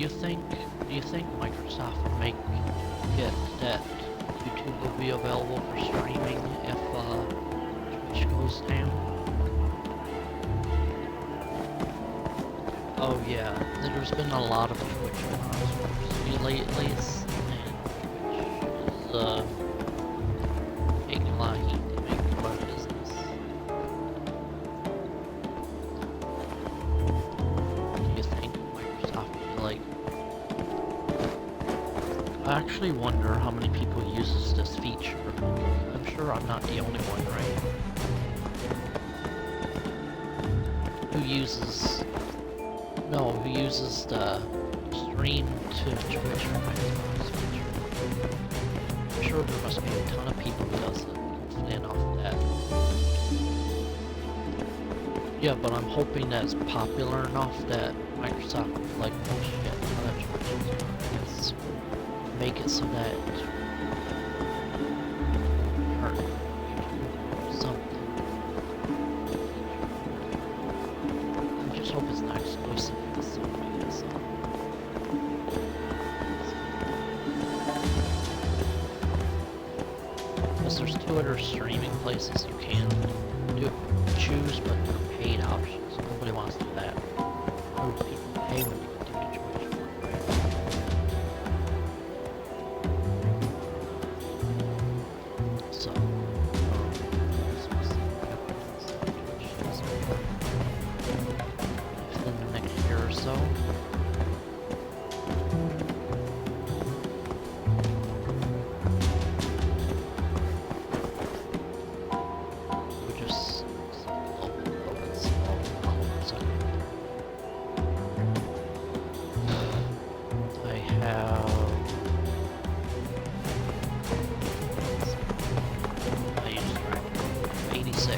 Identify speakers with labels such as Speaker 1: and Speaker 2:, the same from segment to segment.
Speaker 1: do you think Microsoft will make it that YouTube will be available for streaming if Twitch goes down? Oh yeah, there's been a lot of Twitch controversy lately, and Twitch is taking a lot of heat to make it our business. Do you think Microsoft will be like... I actually wonder how many people uses this feature. I'm sure I'm not the only one, right? Who uses the stream to Twitch or Xbox feature. I'm sure there must be a ton of people who does it, fan off that. Yeah, but I'm hoping that it's popular enough that Microsoft will like, oh shit, let's make it so that hope it's not exclusive to Sony, I guess. Because there's 2 other streaming places you can choose, but they're paid options. Nobody wants to do that. Why would people pay when you can do Twitch? So, or so. We'll just open small colors. I have... I used 86.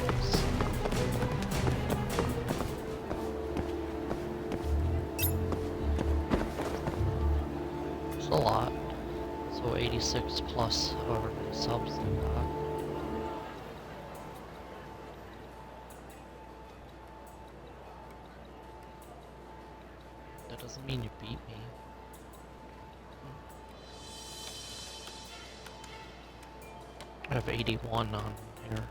Speaker 1: A lot. So 86 plus however many subs they got. That doesn't mean you beat me. I have 81 on here.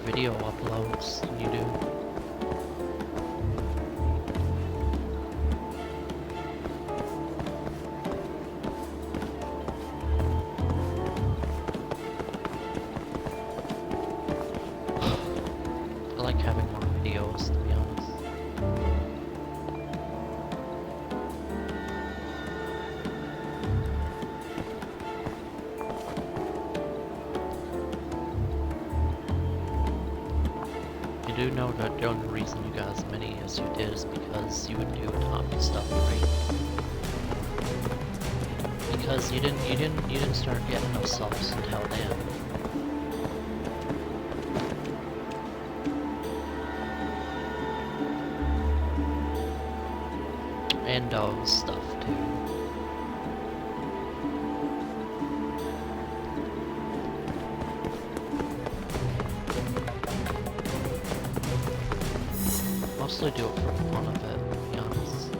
Speaker 1: Video uploads than you do. I like having more videos, to be honest. I do know that the only reason you got as many as you did is because you would do Tommy stuff, right? Because you didn't start getting enough subs until then. And dog stuff too. Mostly do it for the fun of it, to be honest.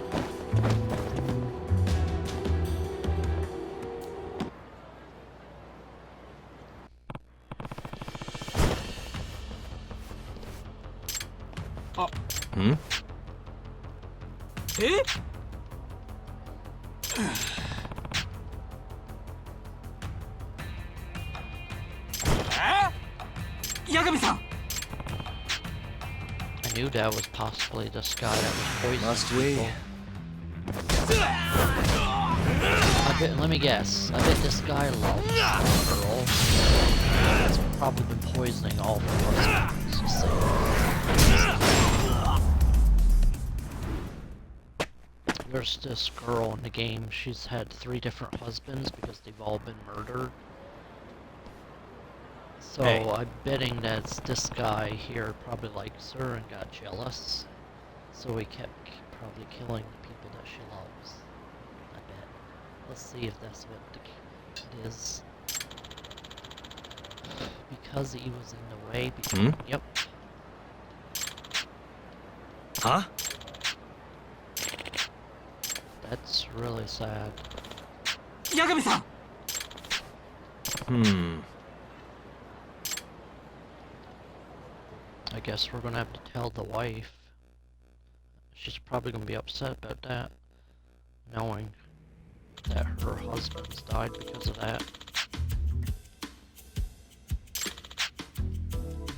Speaker 2: Oh.
Speaker 3: Hmm?
Speaker 2: Eh? Yagami-san!
Speaker 1: I knew that was possibly this guy that was poisoning
Speaker 3: Must we?
Speaker 1: people. I bet, let me guess. I bet this guy loves this girl. He's probably been poisoning all the husbands. Just saying. There's this girl in the game. She's had 3 different husbands because they've all been murdered. So
Speaker 3: Hey.
Speaker 1: I'm betting that this guy here probably likes her and got jealous. So he kept probably killing the people that she loves. I bet. Let's see if that's what it is. because he was in the way. Yep.
Speaker 2: Huh?
Speaker 1: That's really sad.
Speaker 3: Yagami-san!
Speaker 1: I guess we're gonna have to tell the wife. She's probably gonna be upset about that, knowing that her husband's died because of that.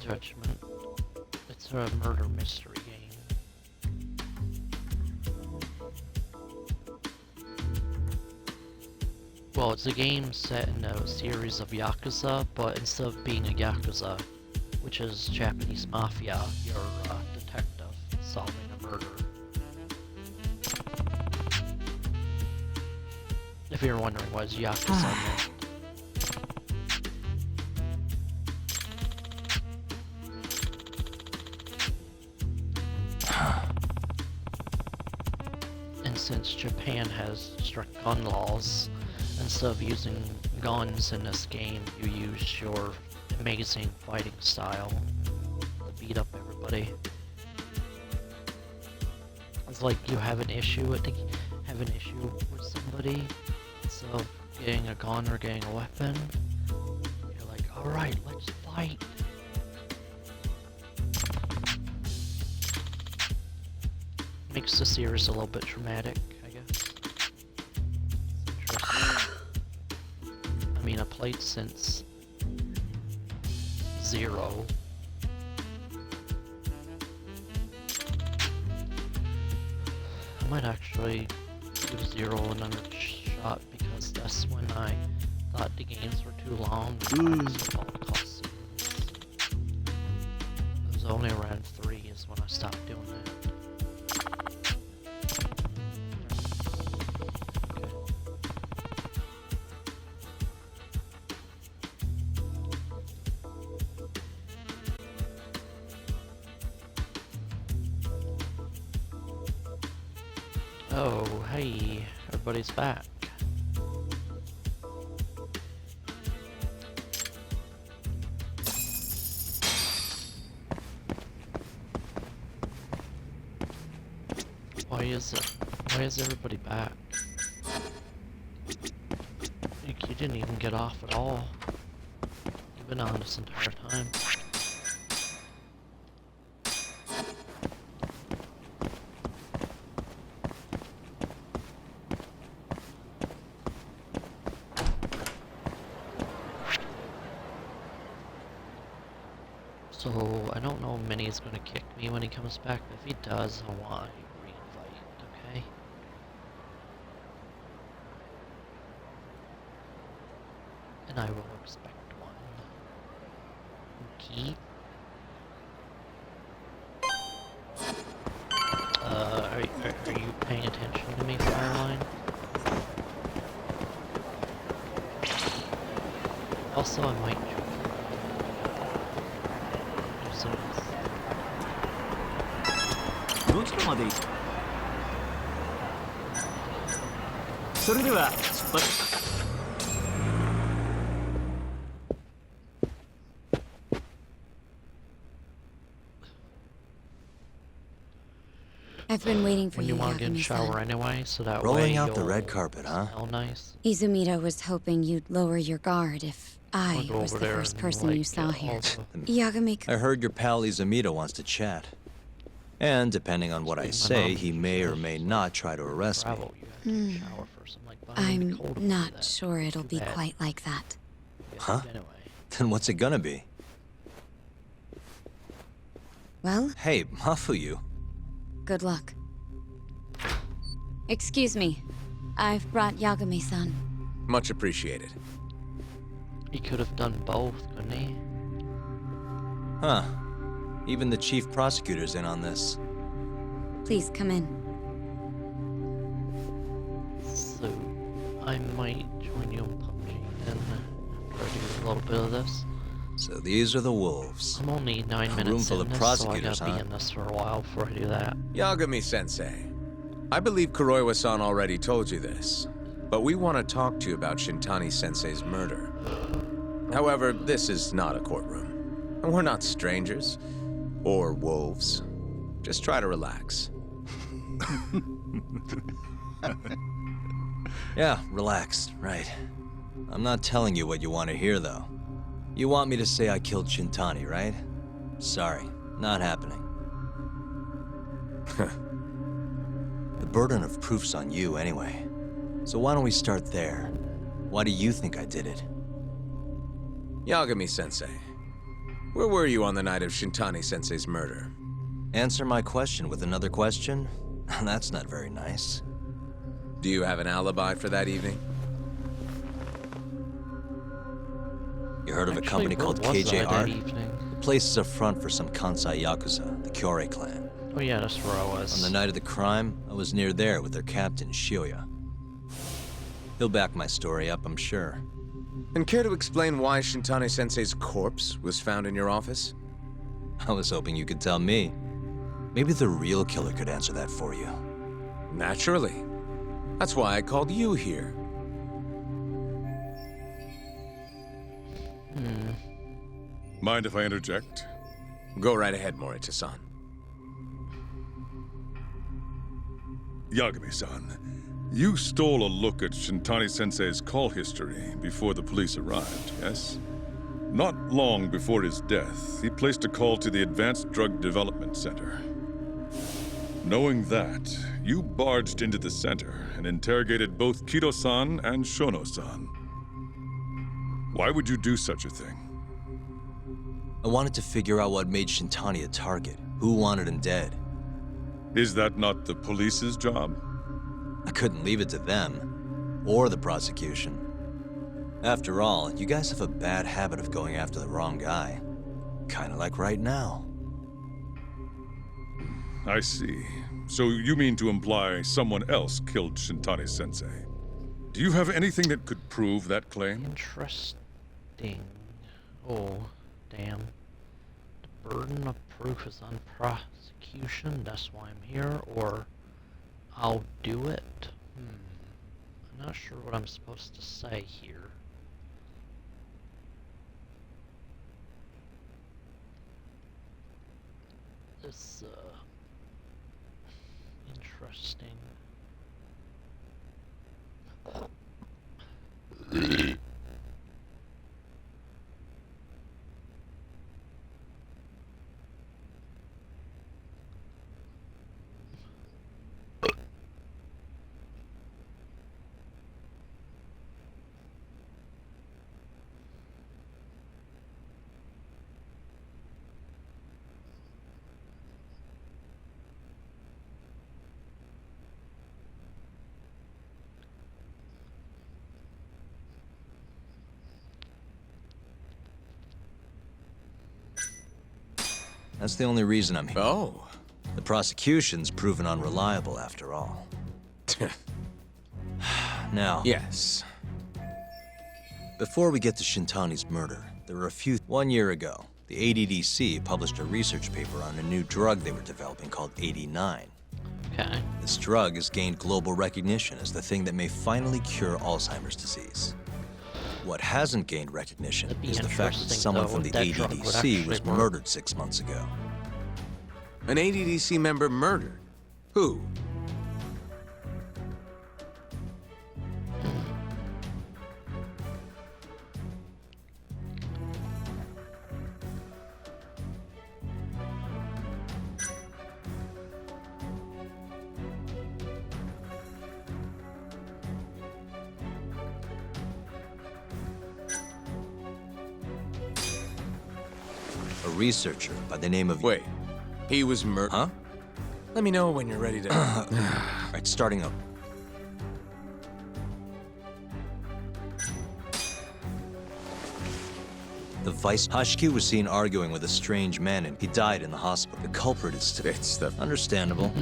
Speaker 1: Judgment. It's a murder mystery game. Well, it's a game set in a series of Yakuza, but instead of being a Yakuza, which is Japanese mafia, you're a detective solving a murder. If you're wondering what Yakuza meant. And since Japan has strict gun laws, instead of using guns in this game, you use your amazing fighting style to beat up everybody. It's like you have an issue with somebody, instead of getting a gun or getting a weapon, you're like, alright, let's fight. Makes the series a little bit dramatic, I guess. I mean, I played since 0. I might actually give 0 another shot because that's when I thought the games were too long. It was only around 3 is when I stopped doing it. Oh, hey, everybody's back. Why is everybody back? You didn't even get off at all. You've been on this entire time. So, I don't know if Minnie's gonna kick me when he comes back, but if he does, I want a re-invite, okay? And I will expect one. Okay. Are you paying attention to me, Fireline? Also, I might
Speaker 4: I've been waiting for
Speaker 1: when
Speaker 4: you,
Speaker 1: you want to get in the shower
Speaker 4: Yagami-san.
Speaker 1: anyway, so that
Speaker 2: Rolling
Speaker 1: way
Speaker 2: out the
Speaker 1: you'll
Speaker 2: red carpet, huh?
Speaker 1: smell nice.
Speaker 4: Izumida was hoping you'd lower your guard if
Speaker 1: I'll
Speaker 4: I
Speaker 1: go
Speaker 4: was
Speaker 1: over
Speaker 4: the
Speaker 1: there
Speaker 4: first
Speaker 1: and,
Speaker 4: person
Speaker 1: like,
Speaker 4: you saw
Speaker 1: get
Speaker 4: here.
Speaker 1: all the-
Speaker 4: Yagami,
Speaker 2: I heard your pal Izumida wants to chat. And depending on what I
Speaker 1: Speaking of my
Speaker 2: say,
Speaker 1: mom,
Speaker 2: he may or
Speaker 1: she
Speaker 2: may
Speaker 1: says,
Speaker 2: not try to arrest me.
Speaker 1: travel, you have to take a shower first. I'm like, but it'll be
Speaker 4: I'm
Speaker 1: cold if you do
Speaker 4: not
Speaker 1: that.
Speaker 4: sure it'll
Speaker 1: Too
Speaker 4: be
Speaker 1: bad.
Speaker 4: quite like that.
Speaker 1: Yes,
Speaker 2: Huh?
Speaker 1: Anyway.
Speaker 2: Then what's it gonna be?
Speaker 4: Well,
Speaker 2: Hey, Mafuyu.
Speaker 4: good luck. Excuse me. I've brought Yagami-san.
Speaker 5: Much appreciated.
Speaker 1: He could have done both, couldn't he?
Speaker 2: Huh. Even the chief prosecutor's in on this.
Speaker 4: Please come in.
Speaker 1: So, I might join you in PUBG then after I do a little bit of this.
Speaker 2: So these are the wolves.
Speaker 1: I'm only 9
Speaker 2: A
Speaker 1: minutes
Speaker 2: room full
Speaker 1: in
Speaker 2: of
Speaker 1: this, so I
Speaker 2: prosecutors,
Speaker 1: gotta
Speaker 2: huh?
Speaker 1: be in this for a while before I do that.
Speaker 5: Yagami-sensei, I believe Kuroiwa-san already told you this, but we want to talk to you about Shintani-sensei's murder. However, this is not a courtroom. And we're not strangers. Or wolves. Just try to relax.
Speaker 2: Yeah, relaxed, right. I'm not telling you what you want to hear, though. You want me to say I killed Shintani, right? Sorry, not happening. The burden of proof's on you, anyway. So why don't we start there? Why do you think I did it?
Speaker 5: Yagami-sensei, where were you on the night of Shintani-sensei's murder?
Speaker 2: Answer my question with another question? That's not very nice.
Speaker 5: Do you have an alibi for that evening?
Speaker 2: You heard of a company called
Speaker 1: where was I
Speaker 2: KJR?
Speaker 1: that evening?
Speaker 2: The place is a front for some Kansai Yakuza, the Kyorei clan.
Speaker 1: Oh yeah, that's where I was.
Speaker 2: On the night of the crime, I was near there with their captain, Shioya. He'll back my story up, I'm sure.
Speaker 5: And care to explain why Shintani-sensei's corpse was found in your office?
Speaker 2: I was hoping you could tell me. Maybe the real killer could answer that for you.
Speaker 5: Naturally. That's why I called you here.
Speaker 6: Mind if I interject?
Speaker 5: Go right ahead, Morita-san.
Speaker 6: Yagami-san, you stole a look at Shintani-sensei's call history before the police arrived, yes? Not long before his death, he placed a call to the Advanced Drug Development Center. Knowing that, you barged into the center and interrogated both Kido-san and Shono-san. Why would you do such a thing?
Speaker 2: I wanted to figure out what made Shintani a target. Who wanted him dead?
Speaker 6: Is that not the police's job?
Speaker 2: I couldn't leave it to them. Or the prosecution. After all, you guys have a bad habit of going after the wrong guy. Kinda like right now.
Speaker 6: I see. So you mean to imply someone else killed Shintani-sensei? Do you have anything that could prove that claim?
Speaker 1: Interesting. Oh, damn. The burden of proof is on prosecution, that's why I'm here, or I'll do it? I'm not sure what I'm supposed to say here. This, interesting.
Speaker 2: That's the only reason I'm here.
Speaker 5: Oh.
Speaker 2: The prosecution's proven unreliable, after all. Now,
Speaker 5: Yes.
Speaker 2: before we get to Shintani's murder, there were a few... 1 year ago, the ADDC published a research paper on a new drug they were developing called 89.
Speaker 1: Okay.
Speaker 2: This drug has gained global recognition as the thing that may finally cure Alzheimer's disease. What hasn't gained recognition
Speaker 1: That'd be
Speaker 2: is the fact that
Speaker 1: interesting,
Speaker 2: someone
Speaker 1: though,
Speaker 2: from the
Speaker 1: if that drug would
Speaker 2: ADDC
Speaker 1: actually
Speaker 2: was
Speaker 1: work.
Speaker 2: murdered 6 months ago.
Speaker 5: An ADDC member murdered. Who?
Speaker 2: A researcher by the name of...
Speaker 5: Wait. He was murdered?
Speaker 2: Huh?
Speaker 5: Let me know when you're ready to...
Speaker 2: Right, starting up. The vice Hashiki was seen arguing with a strange man and he died in the hospital. The culprit is still...
Speaker 5: It's the...
Speaker 2: Understandable.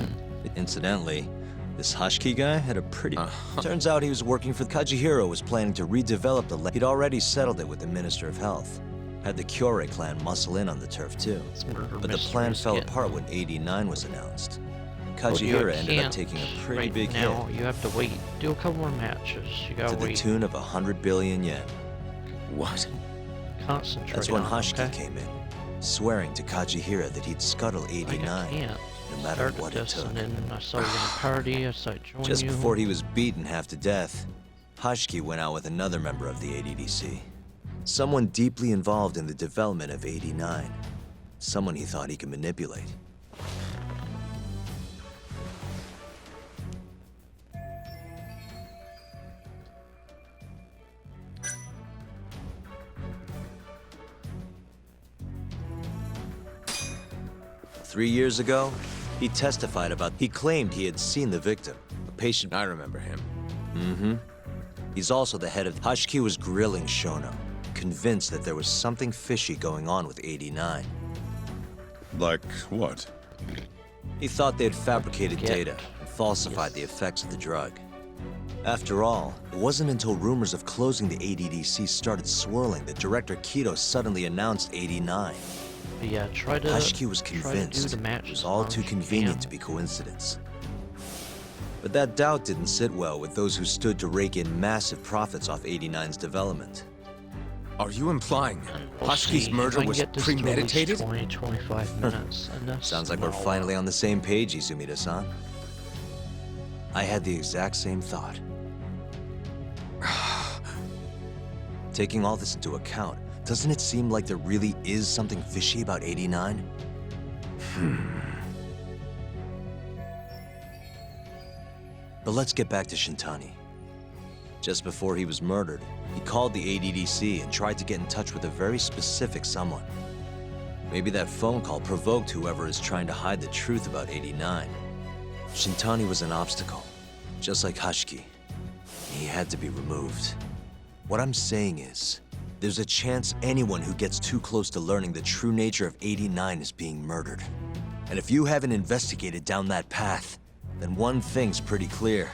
Speaker 2: Incidentally, this Hashiki guy had a pretty... Turns out he was working for... Kajihiro was planning to redevelop the land. He'd already settled it with the Minister of Health. Had the Kyorei clan muscle in on the turf too.
Speaker 1: This murder
Speaker 2: But the plan
Speaker 1: mystery's
Speaker 2: fell
Speaker 1: getting-
Speaker 2: apart when 89 was announced.
Speaker 1: You
Speaker 2: Kajihiro ended up
Speaker 1: can't
Speaker 2: taking a pretty
Speaker 1: right
Speaker 2: big
Speaker 1: now.
Speaker 2: hit
Speaker 1: You have to wait. Do a couple more matches. You
Speaker 2: to
Speaker 1: gotta
Speaker 2: the
Speaker 1: wait.
Speaker 2: tune of 100 billion yen.
Speaker 5: What?
Speaker 1: concentrate
Speaker 2: That's when
Speaker 1: on,
Speaker 2: Hashki
Speaker 1: okay?
Speaker 2: came in, swearing to Kajihira that he'd scuttle
Speaker 1: Like,
Speaker 2: 89,
Speaker 1: I can't.
Speaker 2: no matter
Speaker 1: Started
Speaker 2: what it
Speaker 1: this,
Speaker 2: took.
Speaker 1: and then I saw you in a party, I saw you join
Speaker 2: Just
Speaker 1: you.
Speaker 2: before he was beaten half to death, Hashki went out with another member of the ADDC. Someone deeply involved in the development of 89. Someone he thought he could manipulate. Three years ago, he testified about. He claimed he had seen the victim, a patient.
Speaker 5: I remember him.
Speaker 2: Mm-hmm. He's also the head of. Hashki was grilling Shono, convinced that there was something fishy going on with 89.
Speaker 6: Like what?
Speaker 2: He thought they had fabricated
Speaker 1: Get-
Speaker 2: data and falsified the effects of the drug. After all, it wasn't until rumors of closing the ADDC started swirling that Director Kido suddenly announced 89.
Speaker 1: But yeah, try to.
Speaker 2: Hashki was
Speaker 1: try to do
Speaker 2: convinced
Speaker 1: the
Speaker 2: it
Speaker 1: match
Speaker 2: was
Speaker 1: as
Speaker 2: all
Speaker 1: long
Speaker 2: too
Speaker 1: as you
Speaker 2: convenient
Speaker 1: can.
Speaker 2: to be coincidence. But that doubt didn't sit well with those who stood to rake in massive profits off 89's development.
Speaker 5: Are you implying
Speaker 1: We'll
Speaker 5: Hashki's
Speaker 1: see.
Speaker 5: murder
Speaker 1: If I can
Speaker 5: was
Speaker 1: get this to at least
Speaker 5: premeditated?
Speaker 1: 20-25 minutes, and that's
Speaker 2: Sounds like we're
Speaker 1: small.
Speaker 2: finally on the same page, Izumida-san. I had the exact same thought. Taking all this into account, doesn't it seem like there really is something fishy about 89? But let's get back to Shintani. Just before he was murdered, he called the ADDC and tried to get in touch with a very specific someone. Maybe that phone call provoked whoever is trying to hide the truth about 89. Shintani was an obstacle, just like Hashki. He had to be removed. What I'm saying is, there's a chance anyone who gets too close to learning the true nature of 89 is being murdered. And if you haven't investigated down that path, then one thing's pretty clear.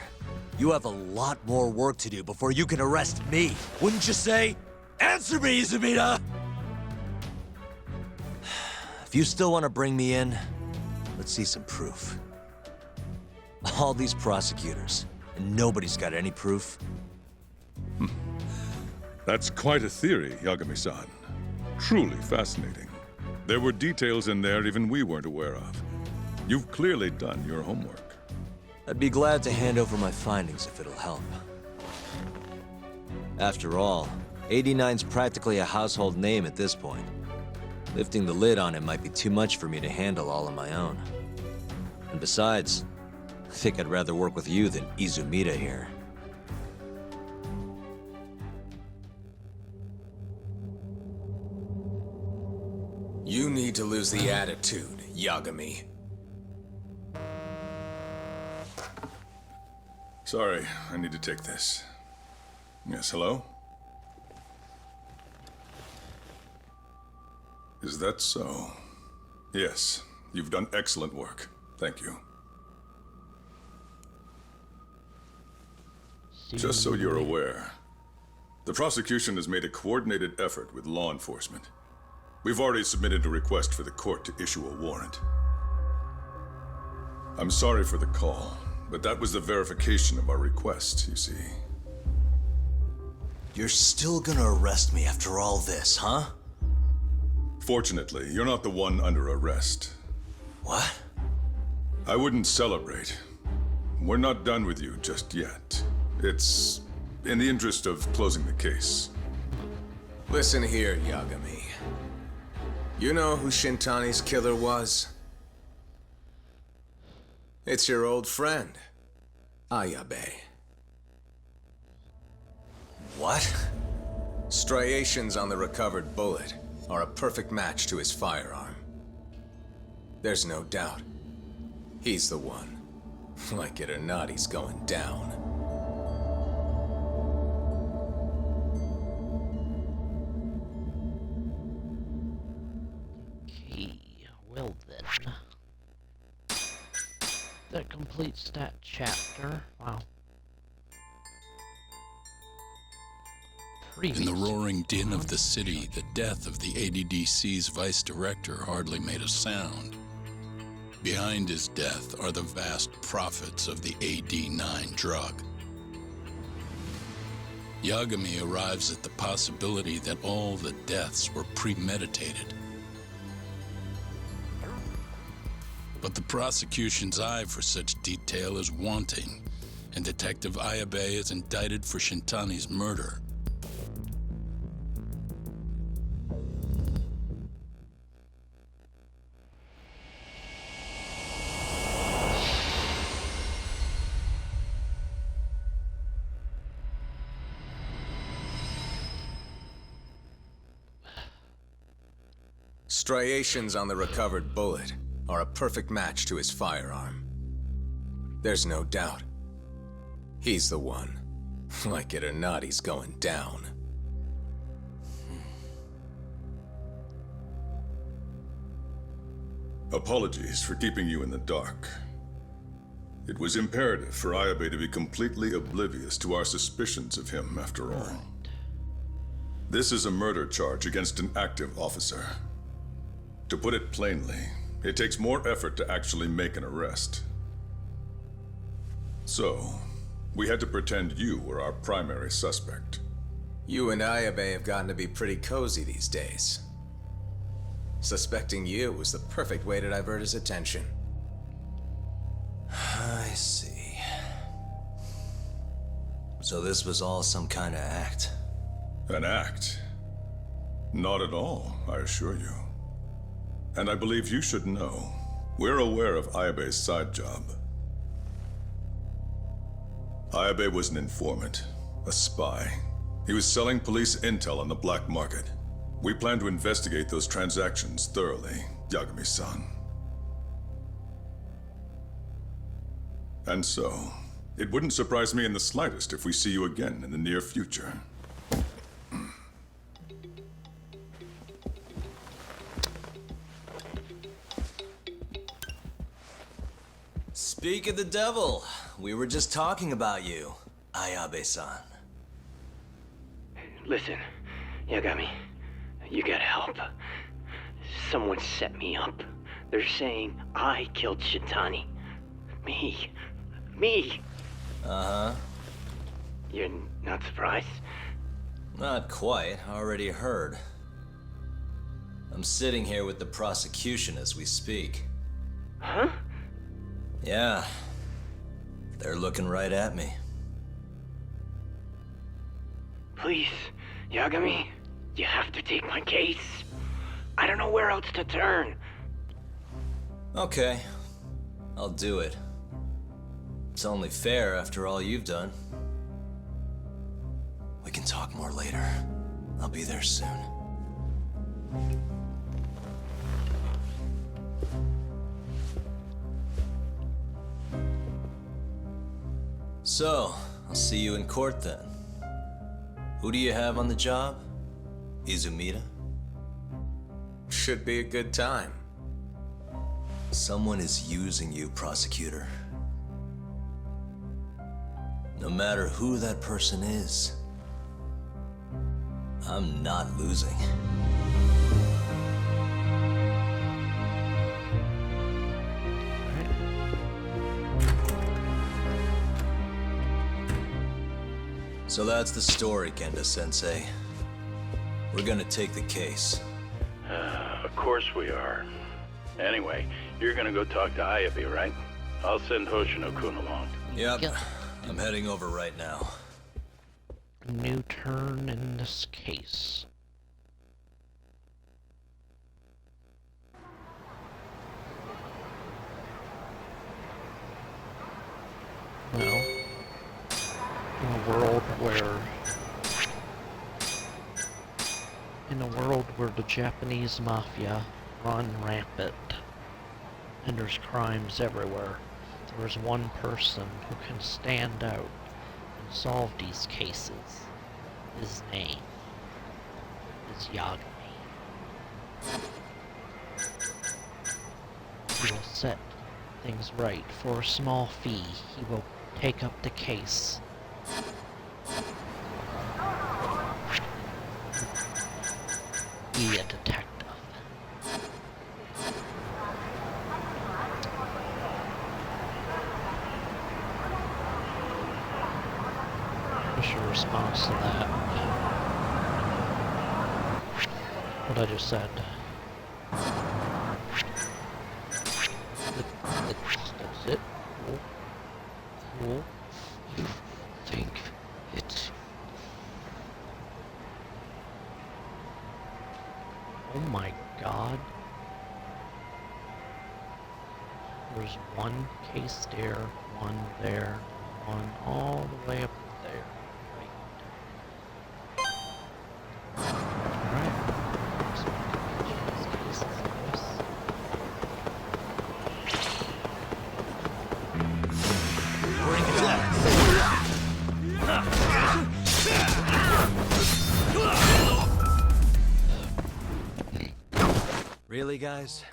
Speaker 2: You have a lot more work to do before you can arrest me. Wouldn't you say? Answer me, Izumida! If you still want to bring me in, let's see some proof. All these prosecutors, and nobody's got any proof.
Speaker 6: That's quite a theory, Yagami-san. Truly fascinating. There were details in there even we weren't aware of. You've clearly done your homework.
Speaker 2: I'd be glad to hand over my findings if it'll help. After all, 89's practically a household name at this point. Lifting the lid on it might be too much for me to handle all on my own. And besides, I think I'd rather work with you than Izumida here.
Speaker 5: You need to lose the attitude, Yagami.
Speaker 6: Sorry, I need to take this. Yes, hello? Is that so? Yes, you've done excellent work. Thank you. Just so you're aware, the prosecution has made a coordinated effort with law enforcement. We've already submitted a request for the court to issue a warrant. I'm sorry for the call, but that was the verification of our request, you see.
Speaker 2: You're still gonna arrest me after all this, huh?
Speaker 6: Fortunately, you're not the one under arrest.
Speaker 2: What?
Speaker 6: I wouldn't celebrate. We're not done with you just yet. It's in the interest of closing the case.
Speaker 5: Listen here, Yagami. You know who Shintani's killer was? It's your old friend, Ayabe.
Speaker 2: What?
Speaker 5: Striations on the recovered bullet are a perfect match to his firearm. There's no doubt. He's the one. Like it or not, he's going down.
Speaker 1: Okay, well then. That completes that chapter. Wow.
Speaker 7: In the roaring din of the city, the death of the ADDC's vice director hardly made a sound. Behind his death are the vast profits of the AD9 drug. Yagami arrives at the possibility that all the deaths were premeditated. But the prosecution's eye for such detail is wanting, and Detective Ayabe is indicted for Shintani's murder.
Speaker 5: Striations on the recovered bullet are a perfect match to his firearm. There's no doubt. He's the one. Like it or not, he's going down.
Speaker 6: Apologies for keeping you in the dark. It was imperative for Ayabe to be completely oblivious to our suspicions of him, after all. This is a murder charge against an active officer. To put it plainly, it takes more effort to actually make an arrest. So, we had to pretend you were our primary suspect.
Speaker 5: You and Ayabe have gotten to be pretty cozy these days. Suspecting you was the perfect way to divert his attention.
Speaker 2: I see. So this was all some kind of act.
Speaker 6: An act? Not at all, I assure you. And I believe you should know. We're aware of Ayabe's side job. Ayabe was an informant, a spy. He was selling police intel on the black market. We plan to investigate those transactions thoroughly, Yagami-san. And so, it wouldn't surprise me in the slightest if we see you again in the near future.
Speaker 2: Speak of the devil, we were just talking about you, Ayabe-san.
Speaker 3: Listen, Yagami, you gotta help. Someone set me up. They're saying I killed Shintani. Me.
Speaker 2: Uh-huh.
Speaker 3: You're not surprised?
Speaker 2: Not quite, already heard. I'm sitting here with the prosecution as we speak.
Speaker 3: Huh?
Speaker 2: Yeah. They're looking right at me.
Speaker 3: Please, Yagami, you have to take my case. I don't know where else to turn.
Speaker 2: Okay. I'll do it. It's only fair after all you've done. We can talk more later. I'll be there soon. So, I'll see you in court then. Who do you have on the job? Izumida?
Speaker 5: Should be a good time.
Speaker 2: Someone is using you, prosecutor. No matter who that person is, I'm not losing. So that's the story, Kenda-sensei. We're gonna take the case.
Speaker 7: Of course we are. Anyway, you're gonna go talk to Ayabe, right? I'll send Hoshino-kun along.
Speaker 2: Yep.
Speaker 1: Yep.
Speaker 2: I'm heading over right now.
Speaker 1: New turn in this case. Well, in a world where the Japanese mafia run rampant and there's crimes everywhere, there is one person who can stand out and solve these cases. His name is Yagami. He will set things right. For a small fee, he will take up the case. Be a detective. What's your response to that? What I just said. That's it. Oh. You think it's... Oh my god. There's one case there, one there, one all the way up there. Alright. So we can get these cases, I guess.
Speaker 2: Really, guys?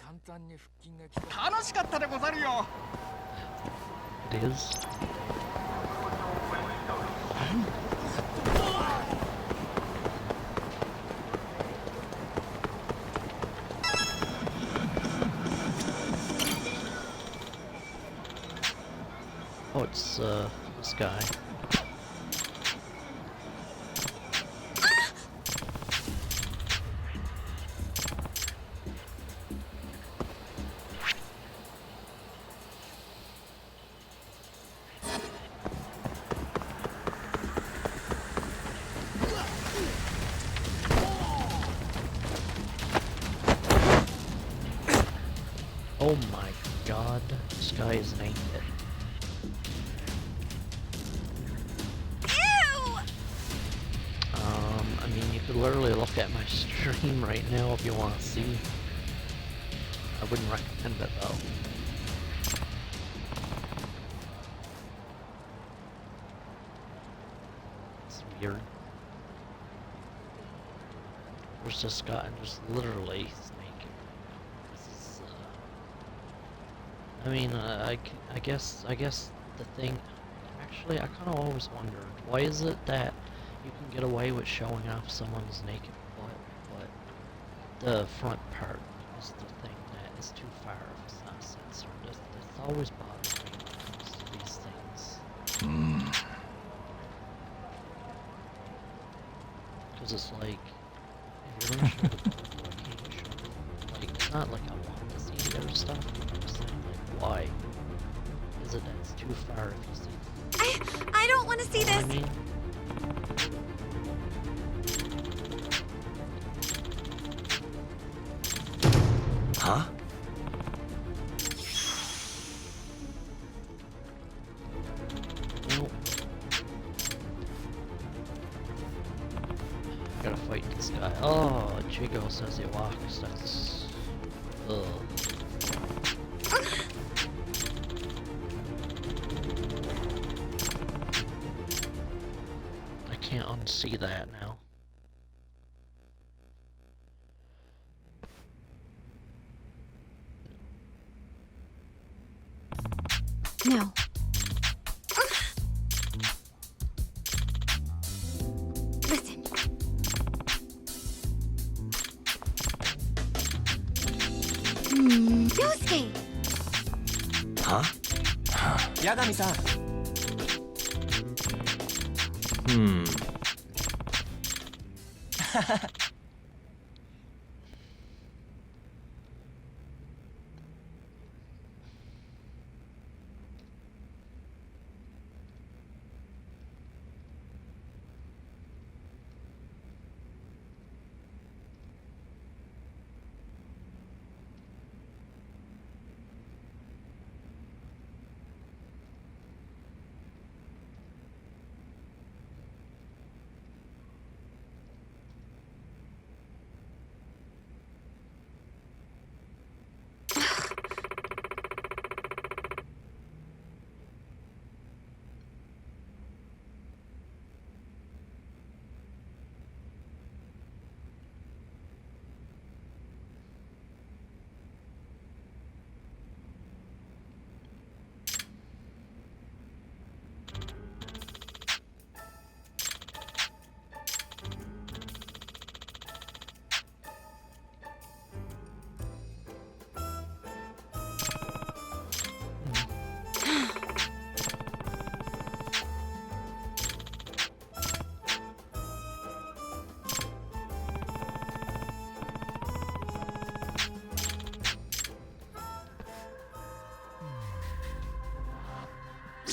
Speaker 1: It is. Oh, it's, this guy. Oh my god, this guy is naked. I mean, you could literally look at my stream right now if you want to see. I wouldn't recommend it though. It's weird. There's this guy just literally naked. This is, I mean, I guess the thing, actually, I kind of always wondered, why is it that you can get away with showing off someone's naked butt, but the front part is the thing that is too far if it's not censored. That's always bothered me when it comes to these things. Because it's like, if you're gonna show the butt, why can't you show the, like, it's not like I want to see the other stuff, I'm just saying, like, why is it that it's too far if you see?
Speaker 4: I don't want to see
Speaker 1: You know
Speaker 4: this.
Speaker 1: what I mean?
Speaker 2: Huh?
Speaker 1: Well, gotta fight this guy. Oh, Chigo says he walks. That's... Ugh. I can't unsee that now.
Speaker 4: No. Listen. Yosuke!
Speaker 2: Huh?
Speaker 8: 八神さん
Speaker 2: Hmm.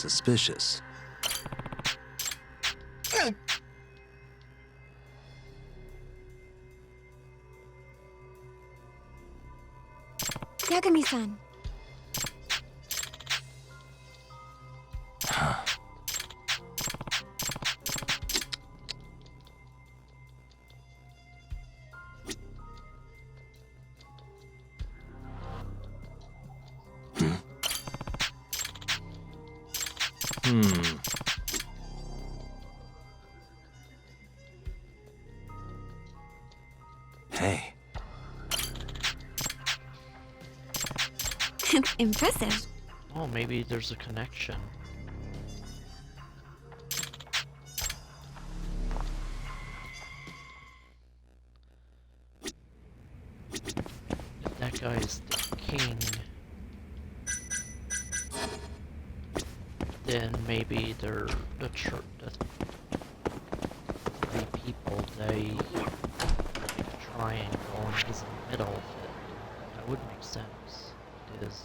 Speaker 2: suspicious.
Speaker 4: Yagami-san.
Speaker 2: Hey.
Speaker 4: Impressive.
Speaker 1: Oh, maybe there's a connection. If that guy is the king, then maybe they're the church. The people, they like a triangle, and he's in the middle of it. That would make sense. It is.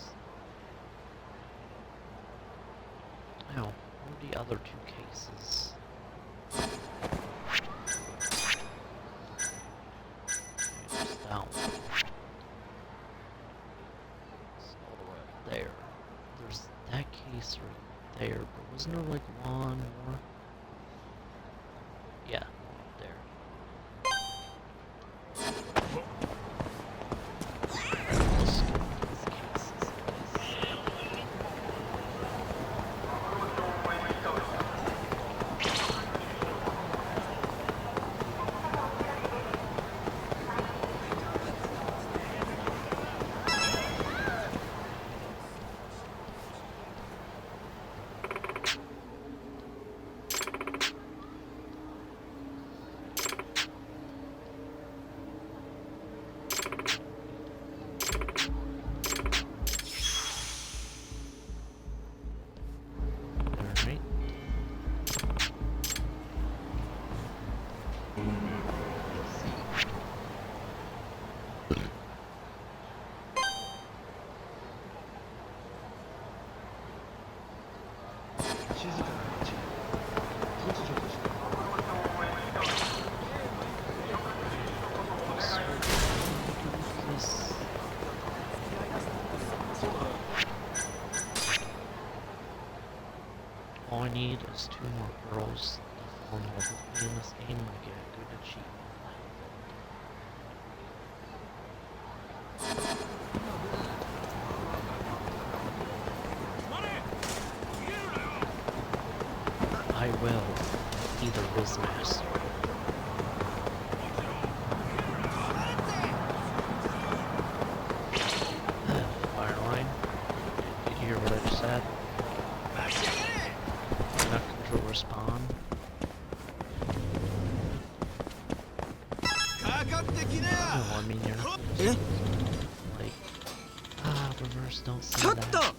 Speaker 1: Now, what are the other two cases? There's that one. So right there. There's that case right there, but wasn't there like one more? Yeah, right there. Let's skip these cases, I guess. Alright. This. All I need is 2 more girls to fall in love with me in this game and get a good achievement. I will either this master. Fireline. Did you hear what I just said? Not control respawn. Oh, I mean you're not like reverse, don't say that.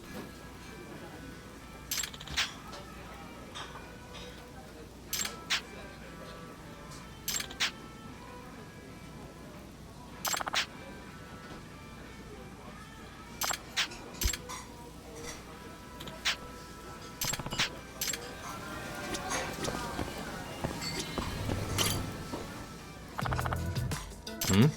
Speaker 2: Hmm?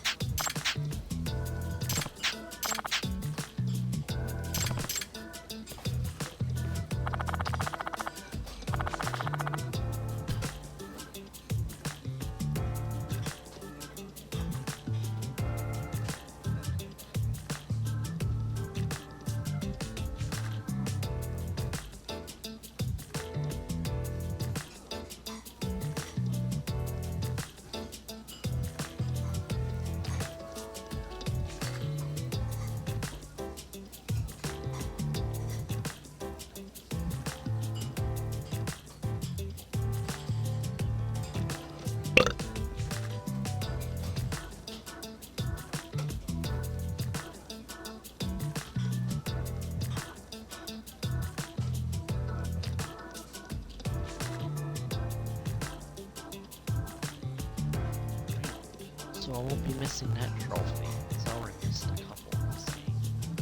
Speaker 1: So I won't be missing that trophy, because I already missed a couple in this game.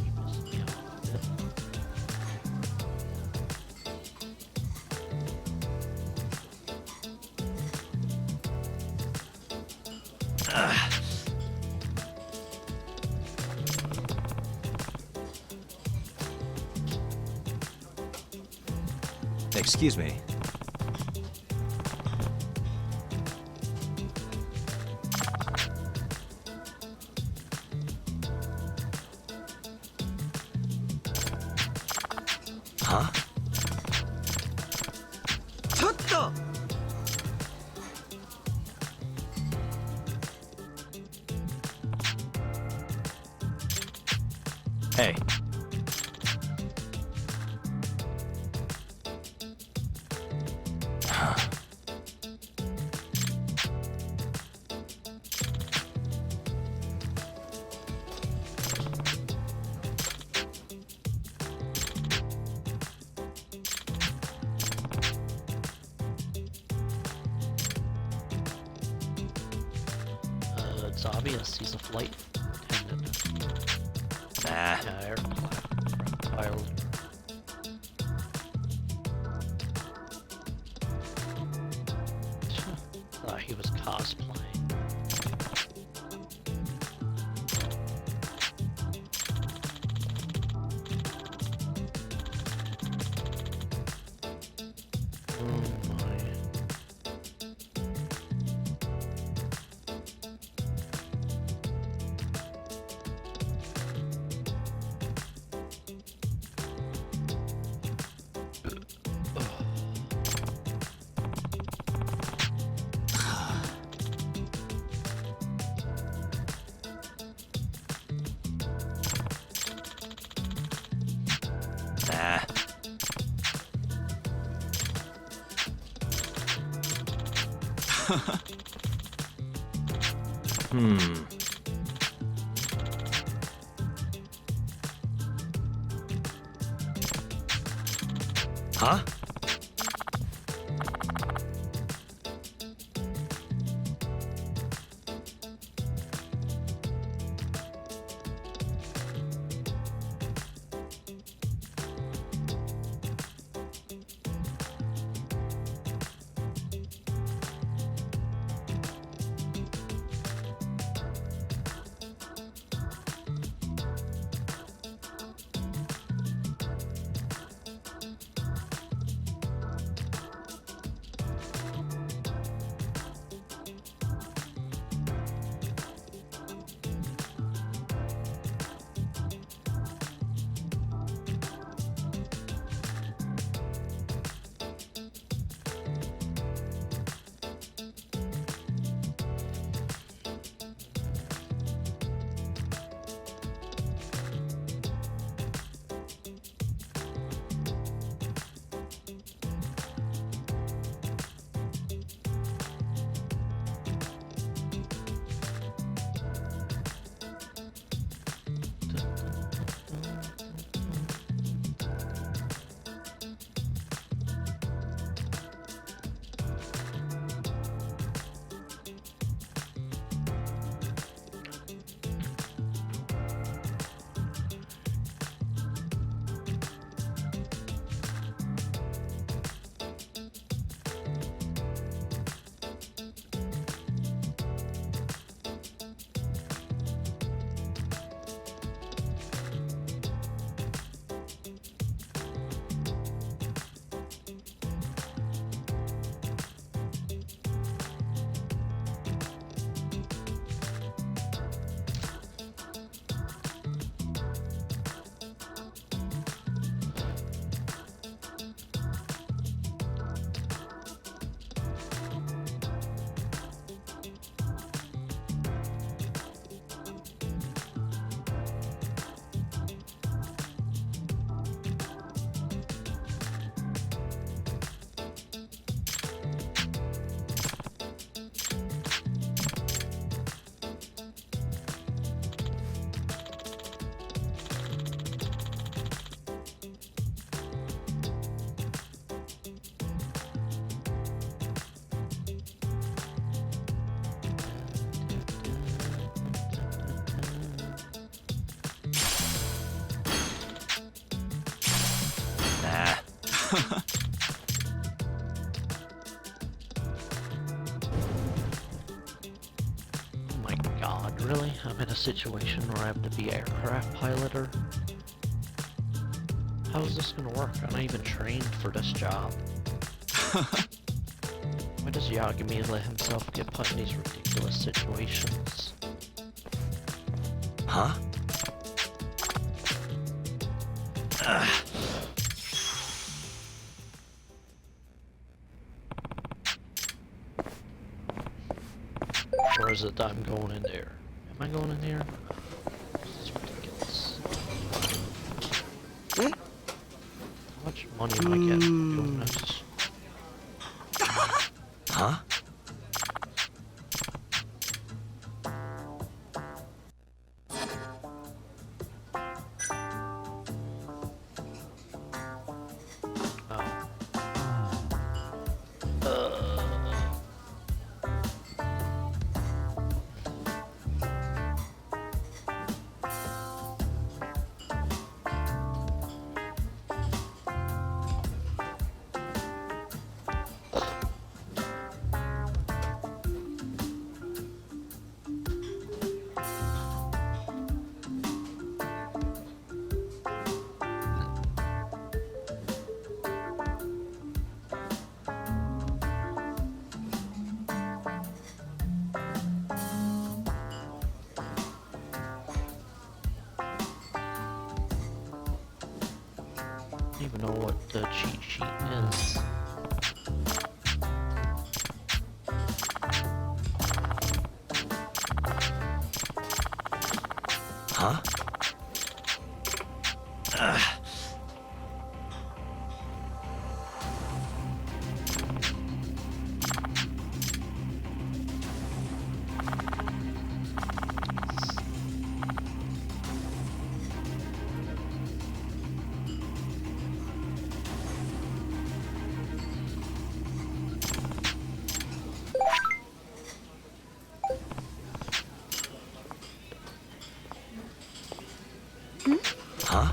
Speaker 1: You missed me off of it.
Speaker 2: Excuse me. Huh? Hey.
Speaker 1: It's obvious he's a flight attendant.
Speaker 2: Nah.
Speaker 1: Yeah, aircraft pilot. Thought he was cosplaying. Oh my.
Speaker 2: Nah. Huh?
Speaker 1: Oh my god, really? I'm in a situation where I have to be aircraft piloter? How is this gonna work? I'm not even trained for this job. Why does Yagami let himself get put in these ridiculous situations?
Speaker 2: Huh?
Speaker 1: Or is it that I'm going in there? Am I going in there? This is ridiculous. How much money am I getting for doing this?
Speaker 2: Huh?
Speaker 1: I don't even know what the cheat sheet is.
Speaker 2: Huh? Huh?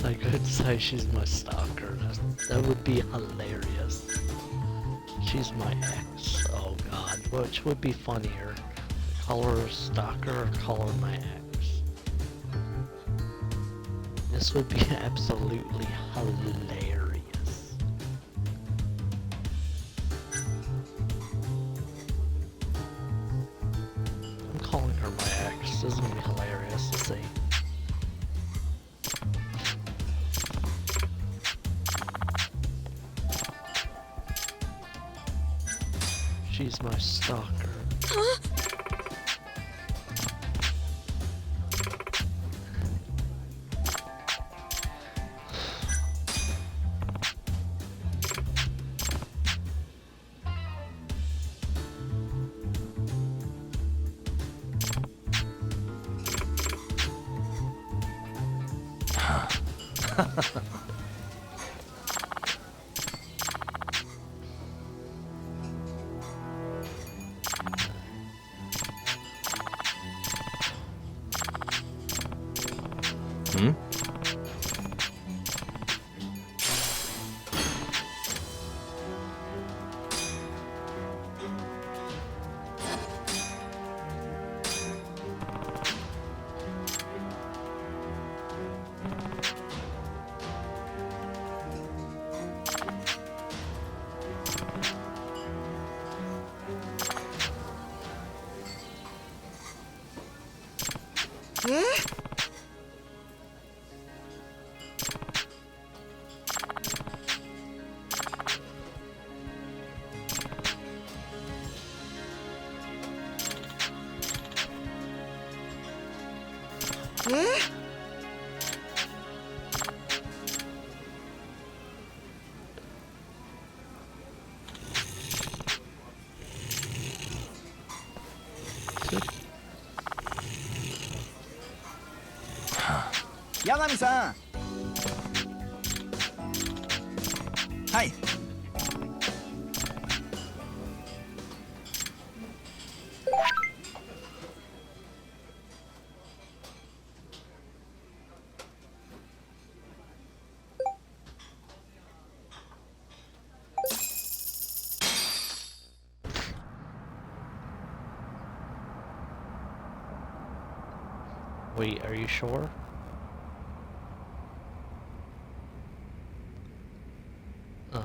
Speaker 1: I could say she's my stalker. That would be hilarious. She's my ex. Oh god, which would be funnier? Call her stalker or call her my ex? This would be absolutely hilarious. I'm calling her my ex. This is gonna be hilarious to see. She's my stalker.
Speaker 2: Hmm?
Speaker 8: はい。
Speaker 1: Wait, are you sure? Huh.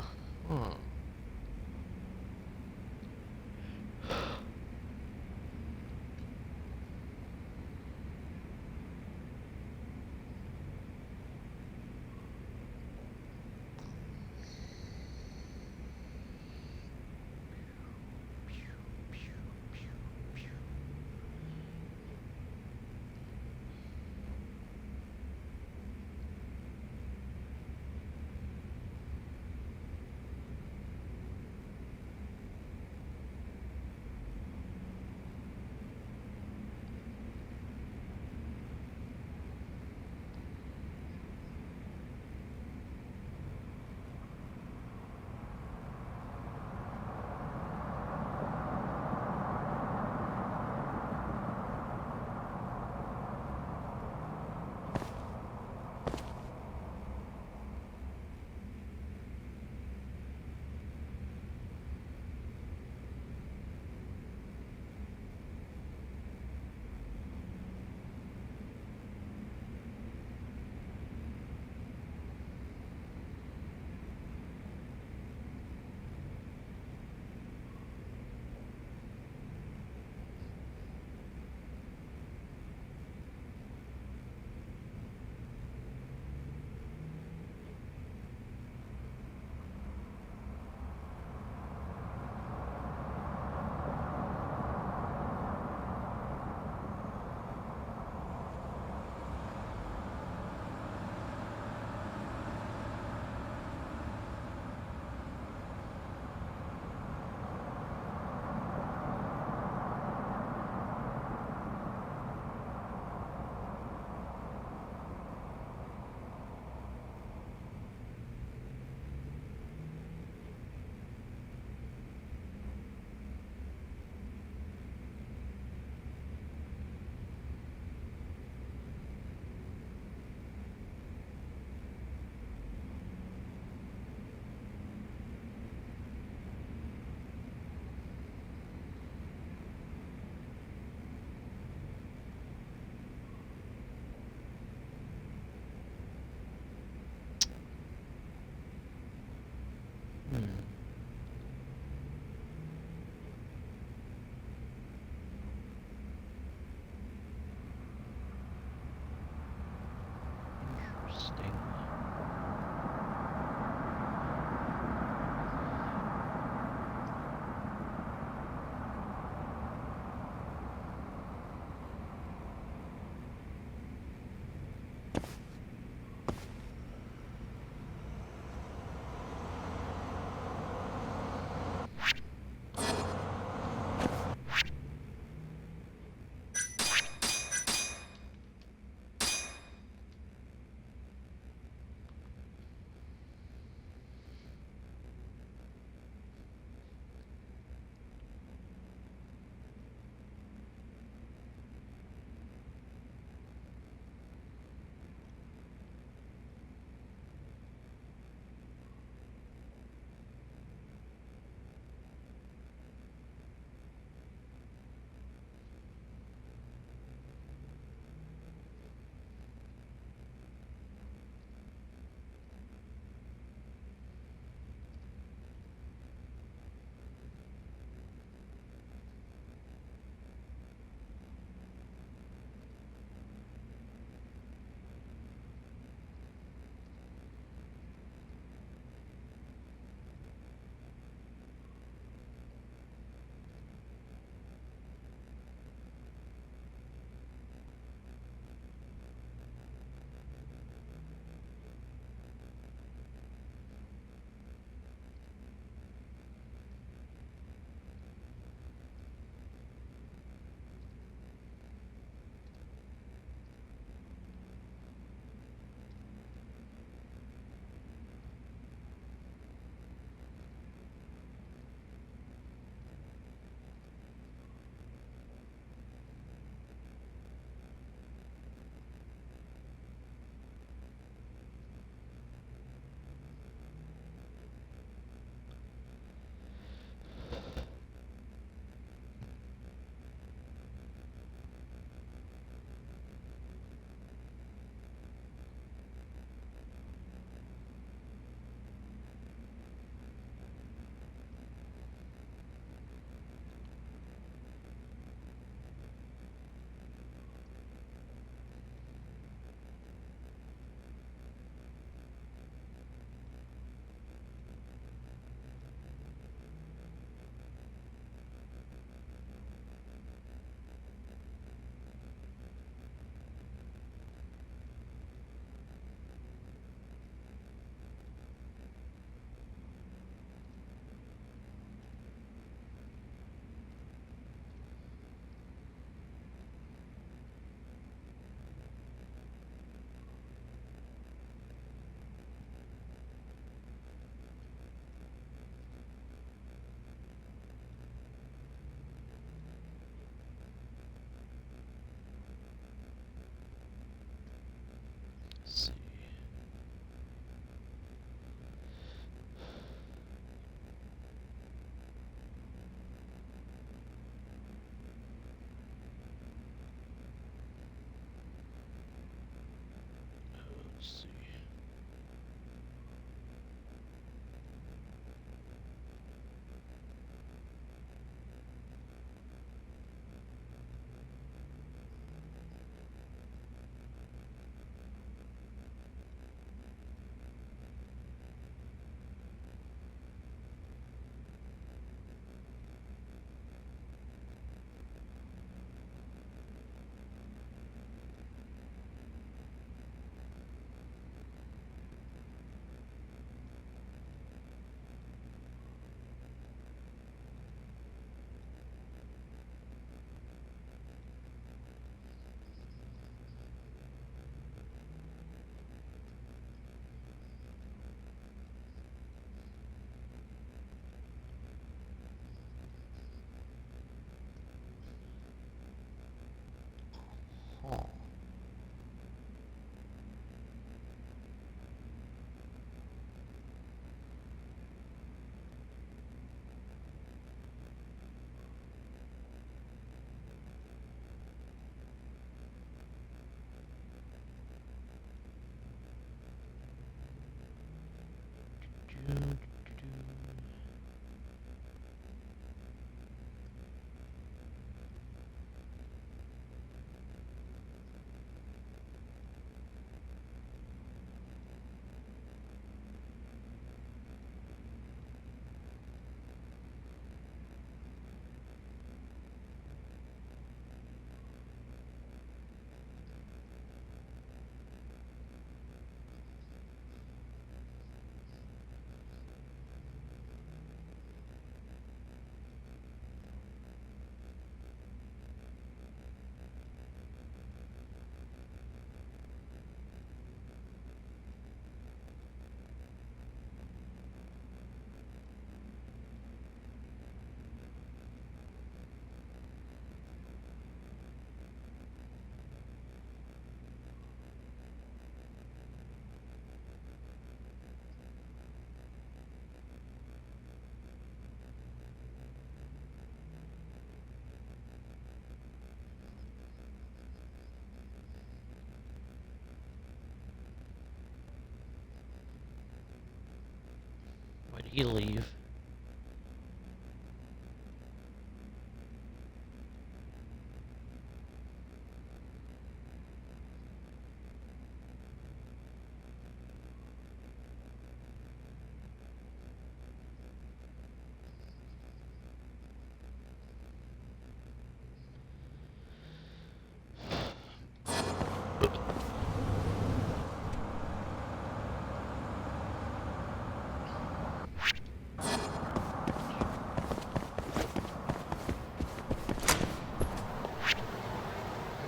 Speaker 1: he leave?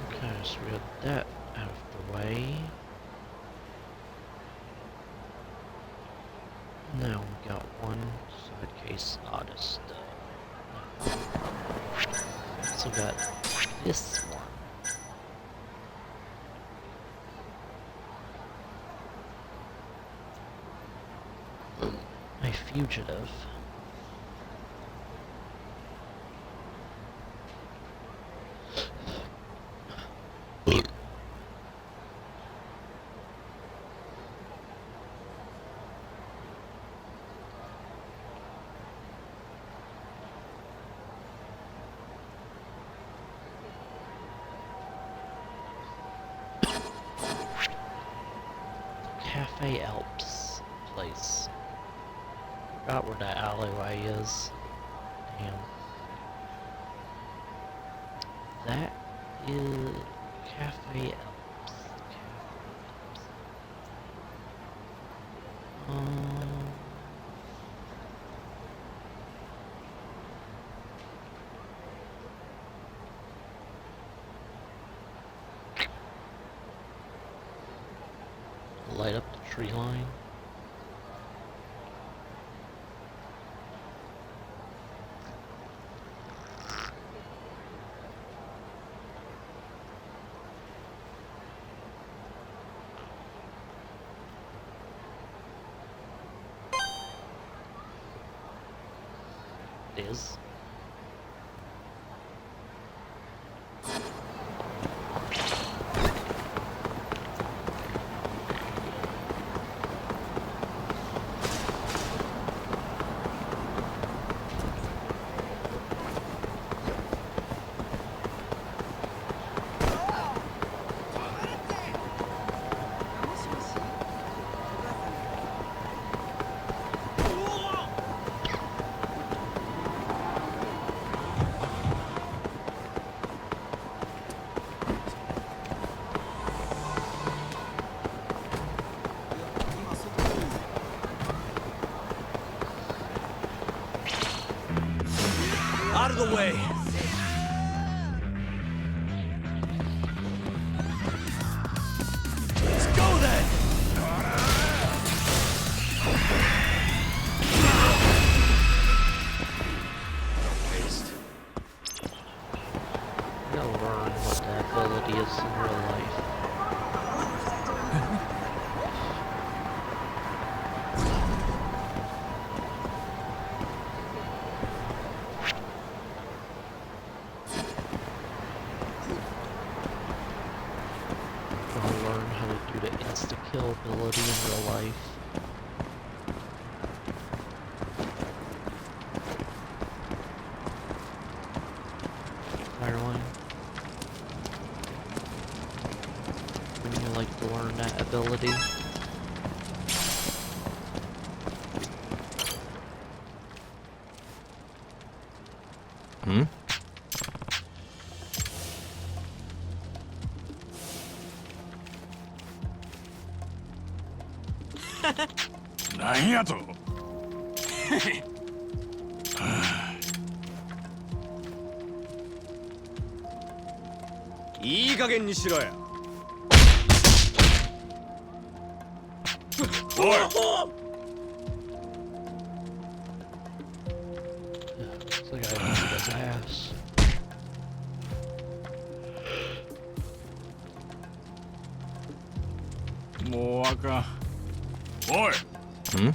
Speaker 1: Okay, so we got that out of the way. Now we got one side case artist. So got this one. A fugitive. Cafe Alps place. Forgot where that alleyway is. Damn. That is Cafe Alps. Light up the tree line. It is.
Speaker 2: Out of the way! Let's go then! Waste.
Speaker 1: You gotta learn what that ability is in real life. Gotta learn how to do the insta-kill ability in real life. Fireline. Wouldn't you like to learn that ability?
Speaker 2: Hmm?
Speaker 6: なんやと
Speaker 2: いい加減にしろや。
Speaker 6: おい
Speaker 1: Looks like I beat his ass.
Speaker 6: もうあかんおい
Speaker 2: Hmm?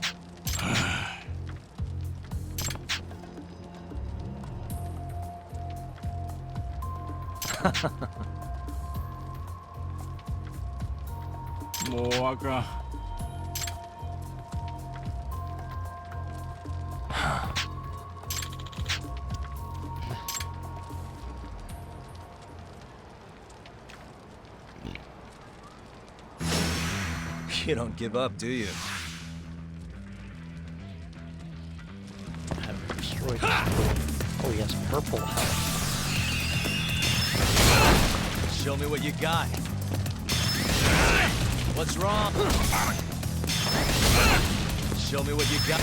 Speaker 6: もうあかん
Speaker 2: You don't give up, do you?
Speaker 1: Haven't destroyed this. Oh, he has purple health.
Speaker 2: Show me what you got. What's wrong? Show me what you got.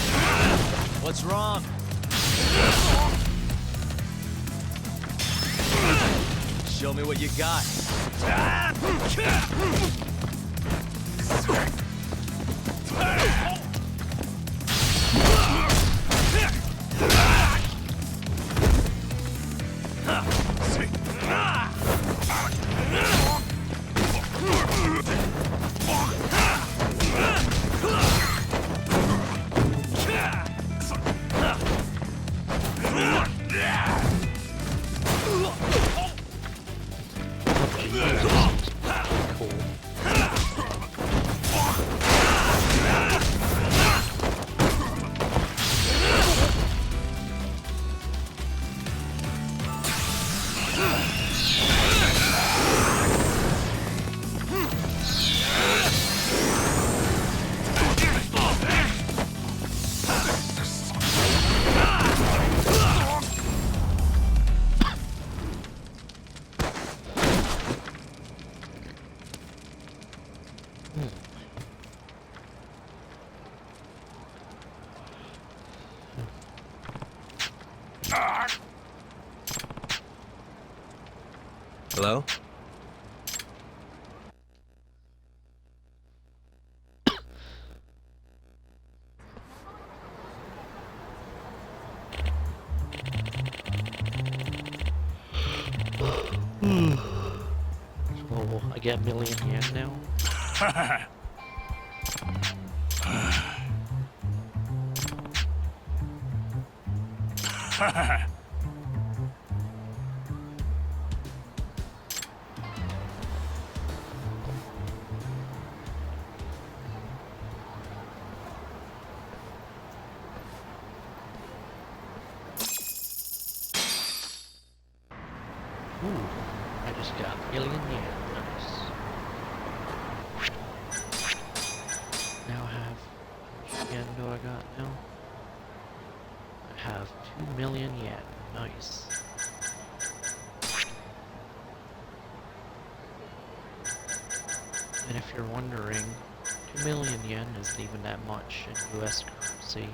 Speaker 2: What's wrong? Show me what you got. Hello?
Speaker 1: So I get a million yen now. Ooh, I just got a million yen. Nice. Now I have, how much yen do I got now? I have 2 million yen. Nice. And if you're wondering, 2 million yen isn't even that much in US currency.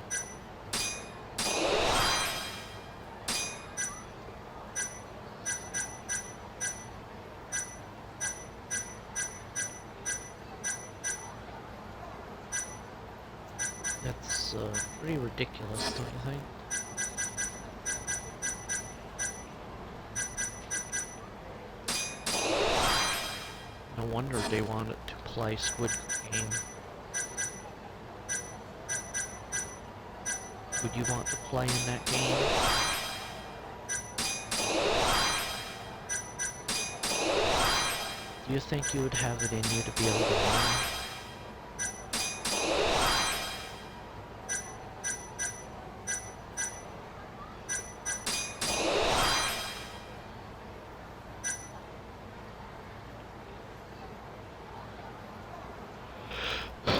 Speaker 1: That's pretty ridiculous, don't you think? No wonder they wanted to play Squid Game. Would you want to play in that game? Do you think you would have it in you to be able to win?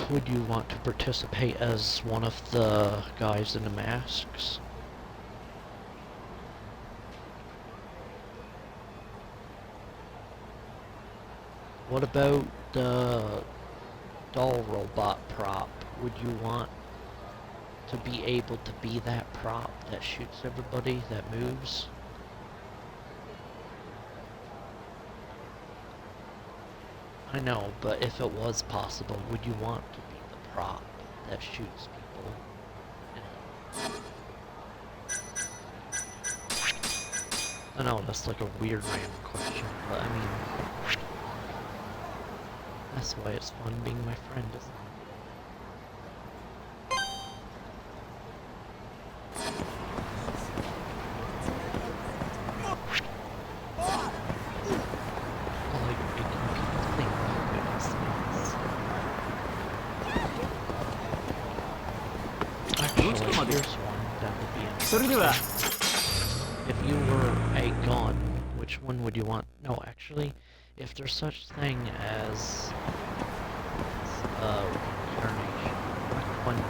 Speaker 1: Would you want to participate as one of the guys in the masks? What about the doll robot prop? Would you want to be able to be that prop that shoots everybody that moves? I know, but if it was possible, would you want to be the prop that shoots people? I know, that's like a weird random question, but I mean, that's why it's fun being my friend, isn't it? If you were a gun, which one would you want? No, actually, if there's such thing as reincarnation. One reincarnations.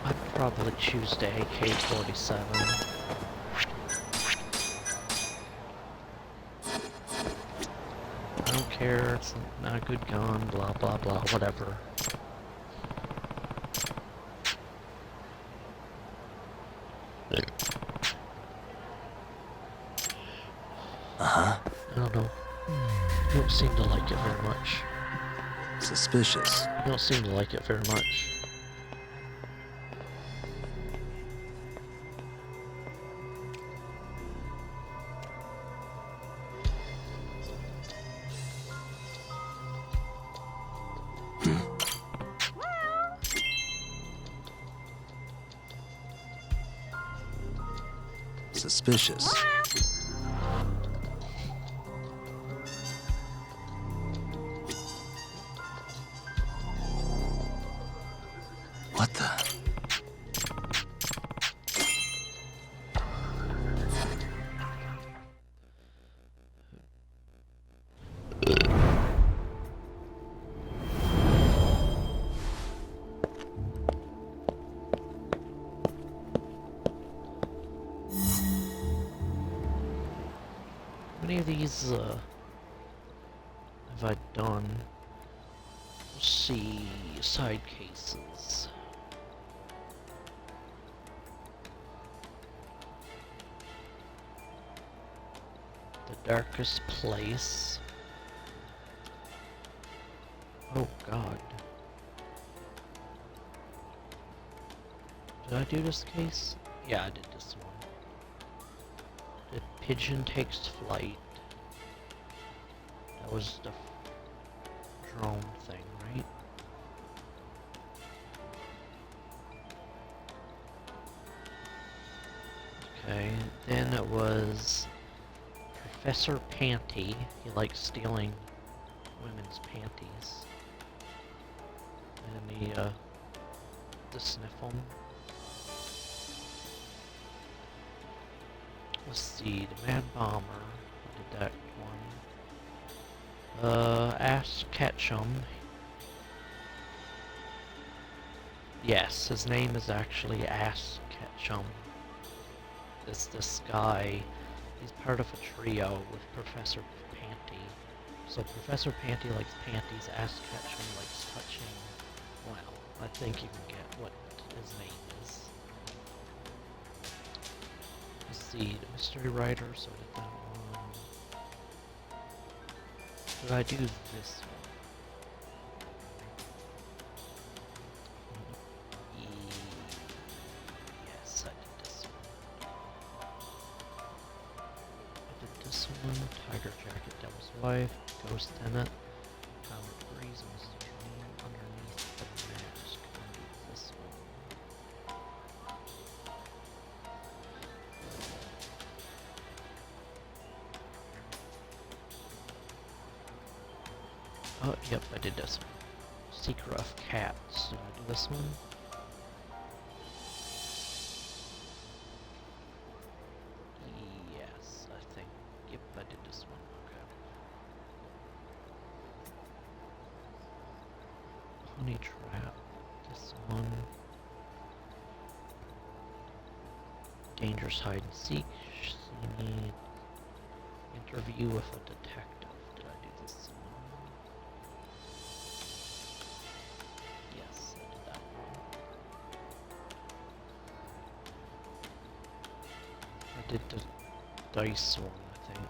Speaker 1: I'd probably choose the AK-47. I don't care, it's not a good gun, blah blah blah, whatever.
Speaker 2: Uh-huh.
Speaker 1: I don't know. You don't seem to like it very much.
Speaker 2: Suspicious.
Speaker 1: You don't seem to like it very much.
Speaker 2: Suspicious. What the?
Speaker 1: How many of these have I done? Let's see, side cases. The darkest place. Oh God. Did I do this case? Yeah, I did this one. The pigeon takes flight. That was the drone thing, right? Okay, then it was Professor Panty. He likes stealing women's panties. And he, to sniff them. Let's see, the Mad Bomber. I did that one. Ask Ketchum. Yes, his name is actually Ask Ketchum. This guy, he's part of a trio with Professor Panty. So Professor Panty likes panties, Ask Ketchum likes touching. Well, I think you can get what his name is. Let's see, the Mystery Writer, so I did that one. Did I do this one? Yes, I did this one. I did this one, Tiger Jacket, Devil's Wife, Ghost Tenant, Tyler Breeze, and Mrs. Dream underneath the mask. I did this one. Oh, yep, I did this one. Secret of Cats. Did I do this one? Yes, I think. Yep, I did this one. Okay. Honey Trap. This one. Dangerous Hide and Seek. See me. Interview with a detective. Did I do this one? Yes, I did that one. I did the dice one, I think.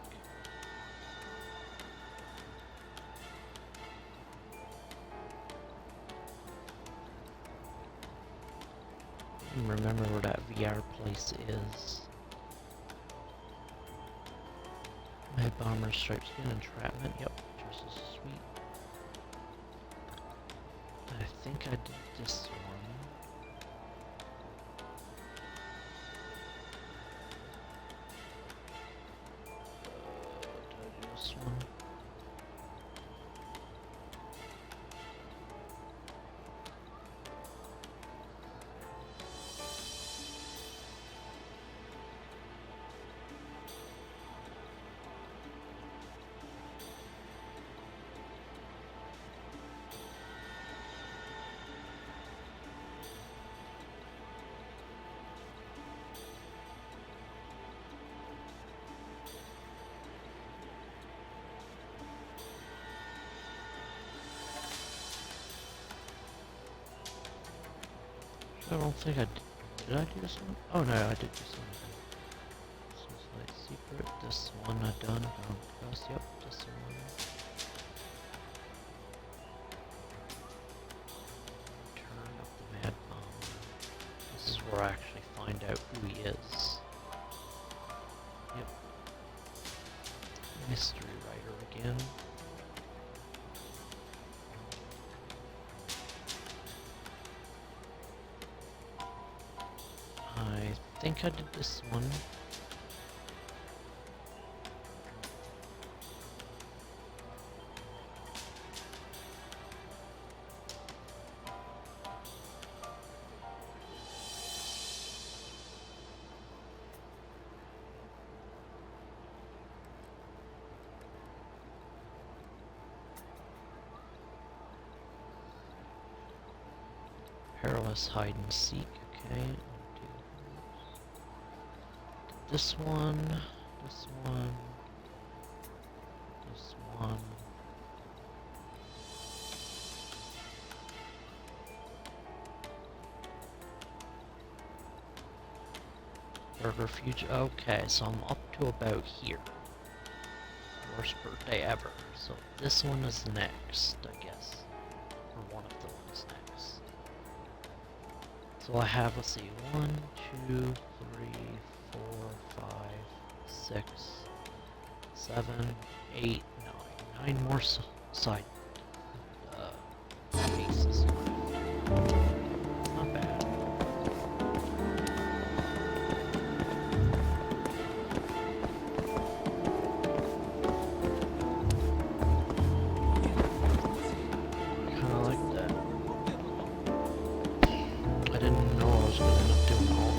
Speaker 1: I don't remember where that VR place is. Mad Bomber, Stripes Skin, Entrapment. Yep, just as sweet. I think I did this one. I don't think I did I do something? Oh no, I did do something. This was like secret. This one I done. Yes, yep, this one. Turn up the Mad Bomber. This is where I actually find out who he is. Yep. Mystery Writer again. I think I did this one. Perilous hide and seek, okay. This one, this one, this one. Refuge. Okay, so I'm up to about here. Worst birthday ever. So this one is next, I guess. Or one of the ones next. So I have, let's see, 1, 2, 3, 4, 5, 6, 7, 8, 9. 9 more side cases left. Not bad. Kinda like that. I didn't know I was gonna end up doing all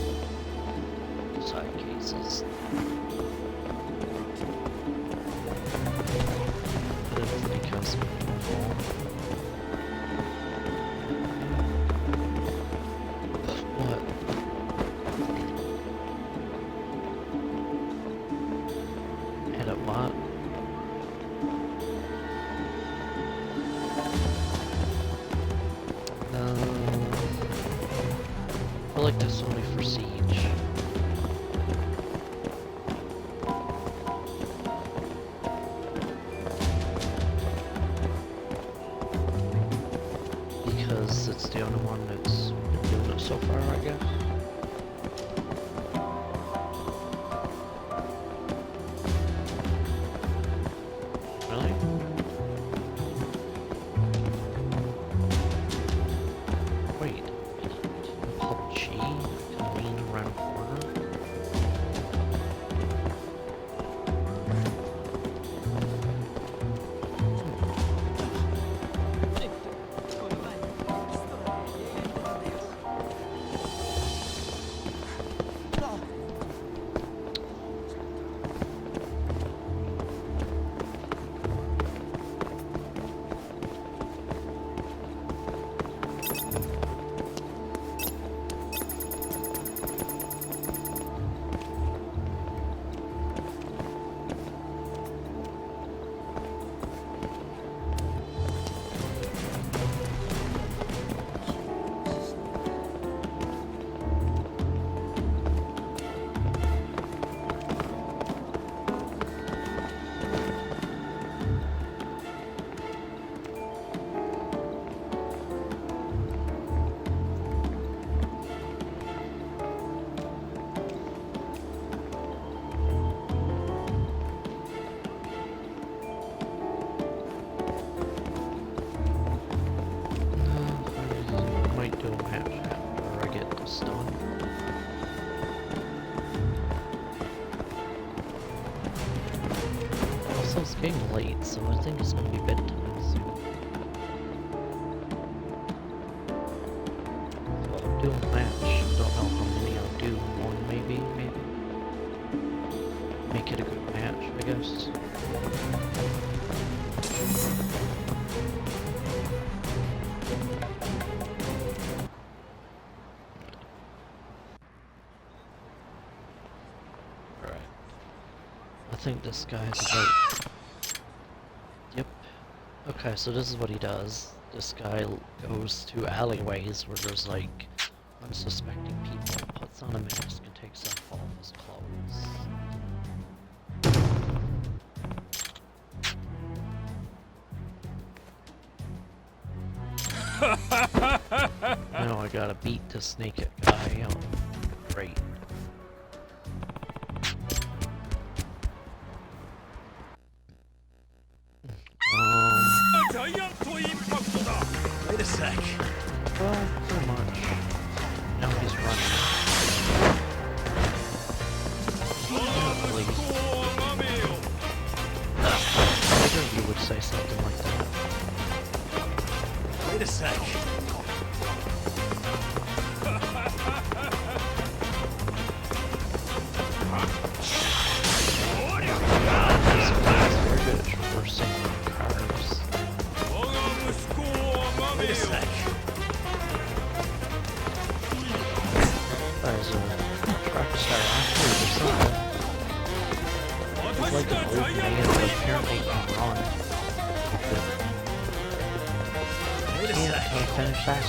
Speaker 1: the side cases. I didn't think I was gonna do them all. What? Edit what? I feel like that's only for Siege. Because it's the only one that's been doing it so far, I guess. Really? Wait. PUBG coming around the corner? Might do them half after I get this done. Also, it's getting late, so I think it's gonna be bedtime soon. So I'll do a match. I don't know how many I'll do. One, maybe. Make it a good match, I guess. Alright. I think this guy is about... Yep. Okay, so this is what he does. This guy goes to alleyways where there's like unsuspecting people, puts on a mask, and takes off all of his clothes. Now I gotta beat this naked guy. Great.
Speaker 2: Wait a sec.
Speaker 1: Well, pretty much. Now he's running. Please. I figured you would say something like that.
Speaker 2: Wait a sec.
Speaker 1: Very good at traversing cars.
Speaker 2: Wait a sec.
Speaker 1: As a track star athlete or something. He's like an old man, but apparently can run.
Speaker 2: Wait a sec.
Speaker 1: Can't finish that.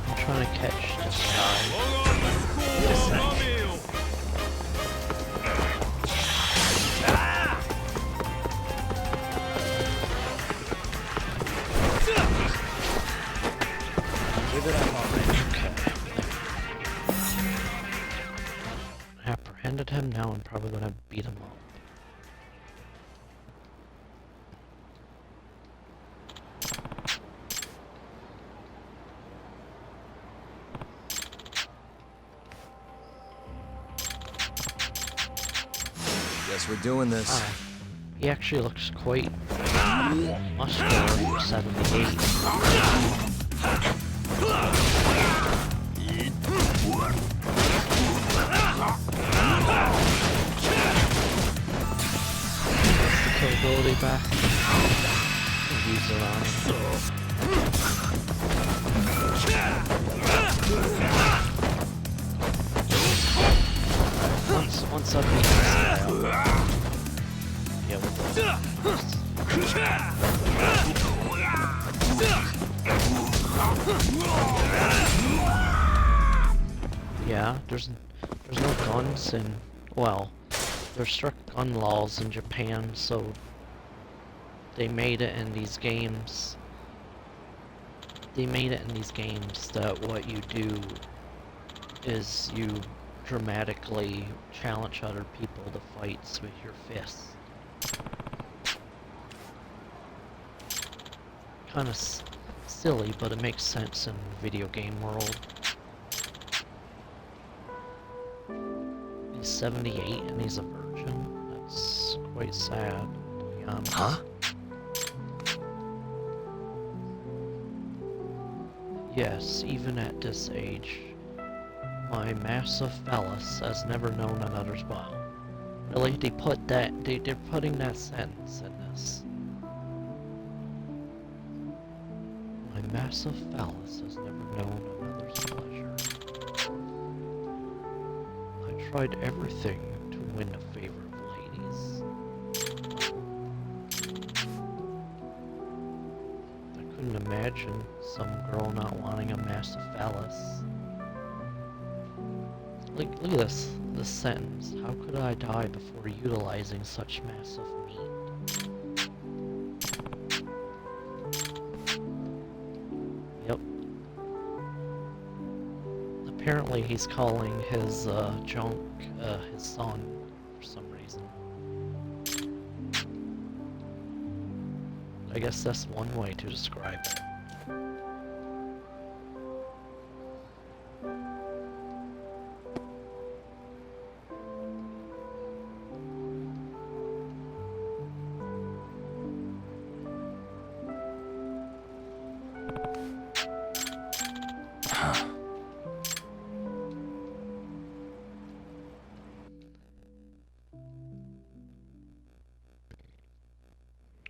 Speaker 1: I'm trying to catch this guy.
Speaker 2: Wait a sec. Give it up already.
Speaker 1: Apprehended him, now I'm probably gonna beat him up.
Speaker 2: Guess we're doing this.
Speaker 1: Ah, he actually looks quite muscular for 78. Killability back. Use it on him. Once I beat this guy up. Yeah, with yeah, there's no guns in, well, there's strict gun laws in Japan, so they made it in these games. They made it in these games that what you do is you dramatically challenge other people to fights with your fists. Kinda silly, but it makes sense in video game world. He's 78 and he's a virgin. That's quite sad, to be honest.
Speaker 2: Huh?
Speaker 1: Yes, even at this age, my massive phallus has never known another's wow. Really? They put that, they're putting that sentence in this. My massive phallus has never known another's pleasure. I tried everything to win the favor of ladies. I couldn't imagine some girl not wanting a massive phallus. Look at this sentence. How could I die before utilizing such massive meat? Yep. Apparently he's calling his junk his son for some reason. I guess that's one way to describe it.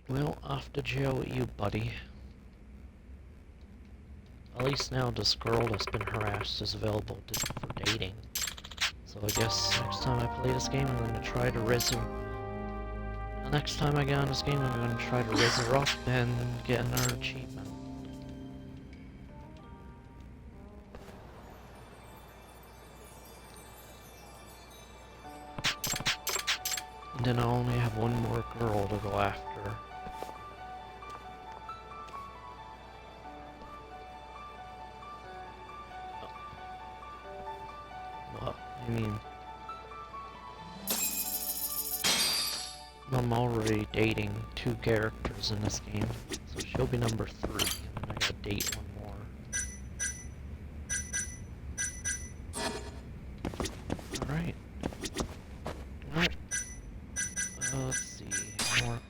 Speaker 1: Well, off to jail with you, buddy. At least now this girl that's been harassed is available for dating. So I guess next time I play this game, I'm gonna try to next time I get on this game, I'm gonna try to raise her up and get another achievement. And then I only have one more girl to go after. What? I mean... I'm already dating 2 characters in this game, so she'll be number 3, and then I gotta date one more. Alright. Well, let's see. More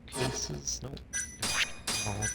Speaker 1: cases? Nope. Oh,